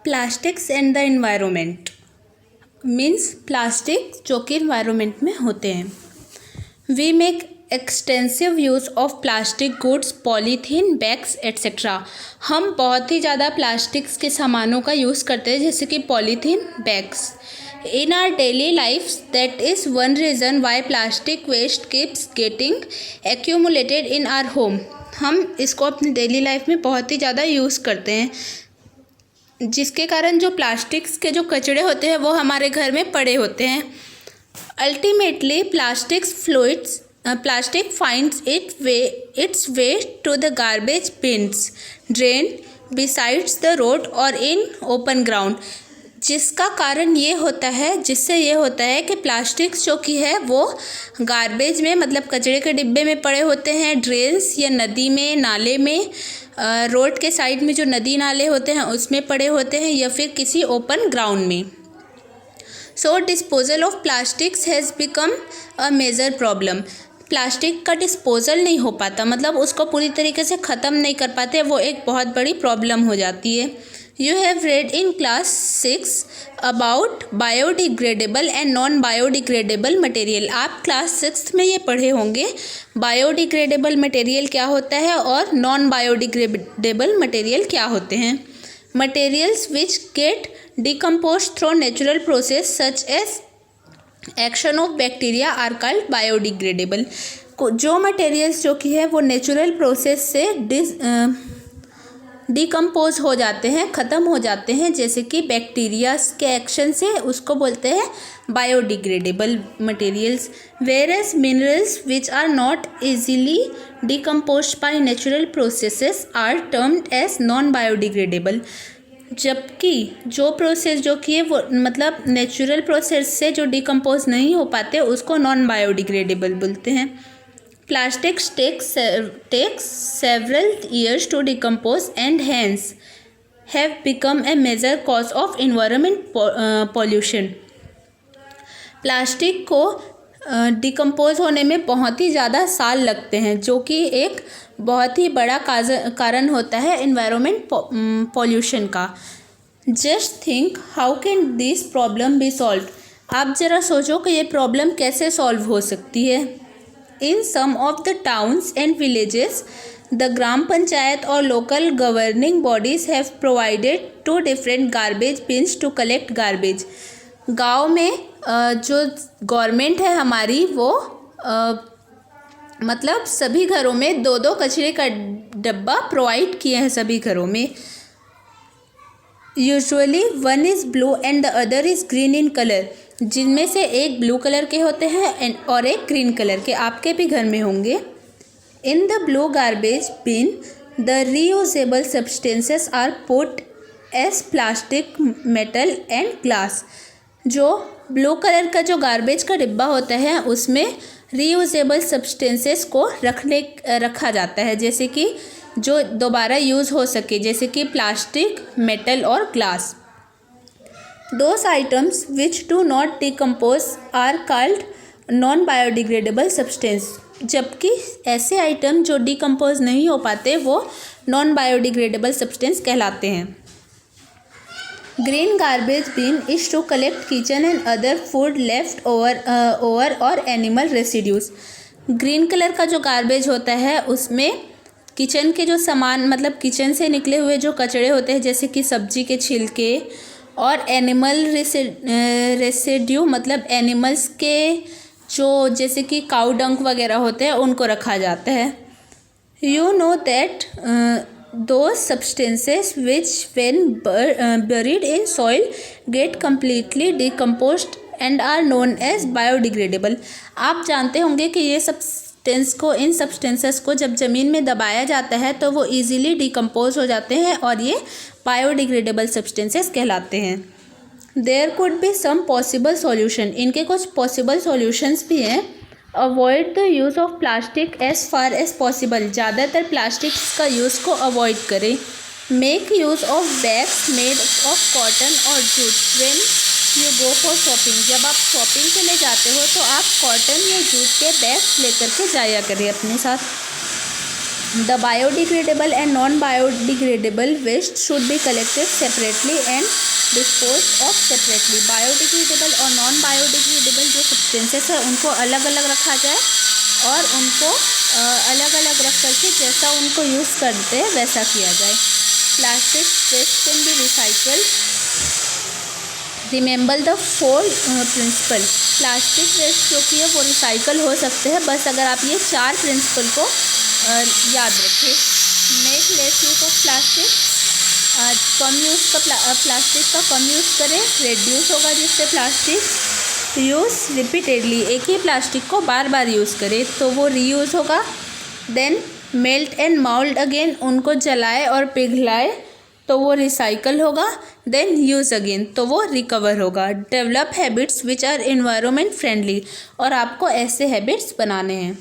Plastics and the environment means plastic जो कि environment में होते हैं। We make extensive use of plastic goods, polythene bags etcetera. हम बहुत ही ज़्यादा प्लास्टिक्स के सामानों का यूज़ करते हैं, जैसे कि polythene bags in our daily life. That is one reason why plastic waste keeps getting accumulated in our home. हम इसको अपनी डेली लाइफ में बहुत ही ज़्यादा यूज़ करते हैं, जिसके कारण जो प्लास्टिक्स के जो कचरे होते हैं वो हमारे घर में पड़े होते हैं। Ultimately plastic finds its way to the garbage bins, drain, besides the road और इन ओपन ग्राउंड। जिससे ये होता है कि प्लास्टिक्स जो कि है वो गार्बेज में मतलब कचरे के डिब्बे में पड़े होते हैं, ड्रेन्स या नदी में, नाले में, रोड के साइड में जो नदी नाले होते हैं उसमें पड़े होते हैं, या फिर किसी ओपन ग्राउंड में। So disposal of plastics has become a major problem. Plastic का डिस्पोजल नहीं हो पाता, मतलब उसको पूरी तरीके से ख़त्म नहीं कर पाते, वो एक बहुत बड़ी प्रॉब्लम हो जाती है। You have read in class 6 about biodegradable and non biodegradable material. आप क्लास 6 में ये पढ़े होंगे बायोडिग्रेडेबल मटेरियल क्या होता है और नॉन बायोडिग्रेडेबल मटेरियल क्या होते हैं। Materials which get decompose through natural process such as action of bacteria are called biodegradable. जो मटेरियल्स जो कि है वो नेचुरल प्रोसेस से डिकम्पोज हो जाते हैं, ख़त्म हो जाते हैं, जैसे कि बैक्टीरियाज के एक्शन से, उसको बोलते हैं biodegradable materials. Whereas minerals which are not easily decompose by natural processes are termed as non biodegradable. जबकि जो प्रोसेस जो कि है वो मतलब नेचुरल प्रोसेस से जो डिकम्पोज नहीं हो पाते उसको नॉन बायोडिग्रेडेबल बोलते हैं। Plastics takes several years to decompose and hence have become a major cause of environment pollution. Plastic को डिकम्पोज होने में बहुत ही ज़्यादा साल लगते हैं, जो कि एक बहुत ही बड़ा कारण होता है एनवायरनमेंट पॉल्यूशन का। Just think how can this problem be solve. आप ज़रा सोचो कि ये प्रॉब्लम कैसे सॉल्व हो सकती है। In some of the towns and villages, the Gram Panchayat or local governing bodies have provided 2 different garbage bins to collect garbage. गांव में जो गवर्नमेंट है हमारी वो मतलब सभी घरों में 2-2 कचरे का डब्बा प्रोवाइड किए हैं सभी घरों में। Usually one is blue and the other is green in color, जिनमें से एक ब्लू कलर के होते हैं और एक ग्रीन कलर के। आपके भी घर में होंगे। In the blue garbage bin the reusable substances are put as plastic, metal and glass. जो ब्लू कलर का जो गार्बेज का डिब्बा होता है उसमें रीयूजेबल सब्सटेंसेस को रखा जाता है, जैसे कि जो दोबारा यूज़ हो सके, जैसे कि प्लास्टिक, मेटल और glass. Those items which do not decompose are called non-biodegradable substance. जबकि ऐसे आइटम जो डिकम्पोज नहीं हो पाते वो नॉन बायोडिग्रेडेबल सब्सटेंस कहलाते हैं। Green garbage bin is to collect kitchen and other food left over और एनिमल रेसिड्यूज। ग्रीन कलर का जो गार्बेज होता है उसमें किचन के जो सामान मतलब किचन से निकले हुए जो कचरे होते हैं, जैसे कि सब्जी के छिलके और एनिमल रेसिड्यू मतलब एनिमल्स के जो जैसे कि काऊ डंक वगैरह होते हैं उनको रखा जाता है। You know that those substances which when buried in soil get completely decomposed and are known as biodegradable. आप जानते होंगे कि ये इन सब्सटेंसेस को जब ज़मीन में दबाया जाता है तो वो इजीली डिकम्पोज हो जाते हैं और ये बायोडिग्रेडेबल सब्सटेंसेस कहलाते हैं। There could be some possible solution. इनके कुछ पॉसिबल सॉल्यूशंस भी हैं। Avoid the use of plastic as far as possible. ज़्यादातर प्लास्टिक्स का यूज़ को अवॉइड करें। Make use of bags made of cotton और jute when you go for shopping. जब आप शॉपिंग के लिए जाते हो तो आप कॉटन या जूट के बैग्स लेकर के जाया करें अपने साथ। The biodegradable and non biodegradable waste should be collected separately and dispose of separately. Biodegradable और नॉन बायोडिग्रेडेबल जो सब्सटेंसेस है उनको अलग अलग रखा जाए और उनको अलग अलग रख करके जैसा उनको यूज़ करते हैं वैसा किया जाए। Plastic waste can be recycled. Remember the 4 principle. Plastic waste जो कि है वो रिसाइकल हो सकते हैं, बस अगर आप ये 4 प्रिंसिपल को याद रखें। Make less use of plastic. Come use का प्लास्टिक का कम यूज़ करें। रिड्यूस होगा जिससे प्लास्टिक यूज़ रिपीटेडली, एक ही प्लास्टिक को बार बार यूज़ करें तो वो रीयूज़ होगा। Then melt and mould again, उनको जलाए और पिघलाए तो वो रिसाइकल होगा। देन यूज़ अगेन तो वो रिकवर होगा। Develop habits which are environment friendly, और आपको ऐसे हैबिट्स बनाने हैं।